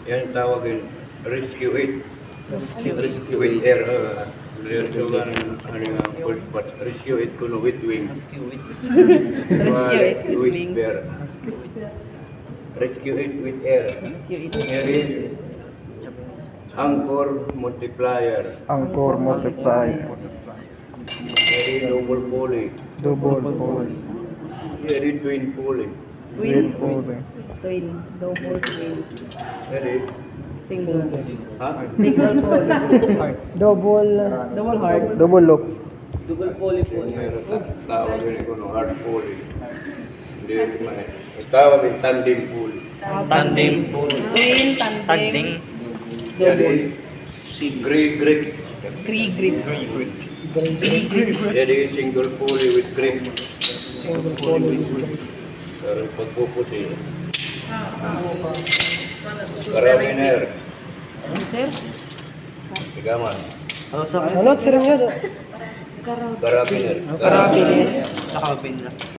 Yan tawagin rescue it. Rescue. Rescue it air. Diretsugan ano nga but rescue it kuno with wings. Rescue it with wings. Bear. Rescue it with air. Rescue it. Air is anchor multiplier. Angkor multiplier. Air is double pulley. Double pull. Air is twin pulley. Twin pulley. Twin. Double twin. Air is Single. ha? Single pull. Double. Double hard. Double loop. Meron tawagin ko no hard pulley. Hindi man. Tawagin tandem pulley. Tandem pull. Twin, tandem. Tandem. Yan Double. is grip. Three grip. Yan is single pulley with grip. Single pulley. Pero pagpuputi. Carabiner. Sir? Tigaman. Ano? Sirang yun. Carabiner. Carabiner. Nakabin na.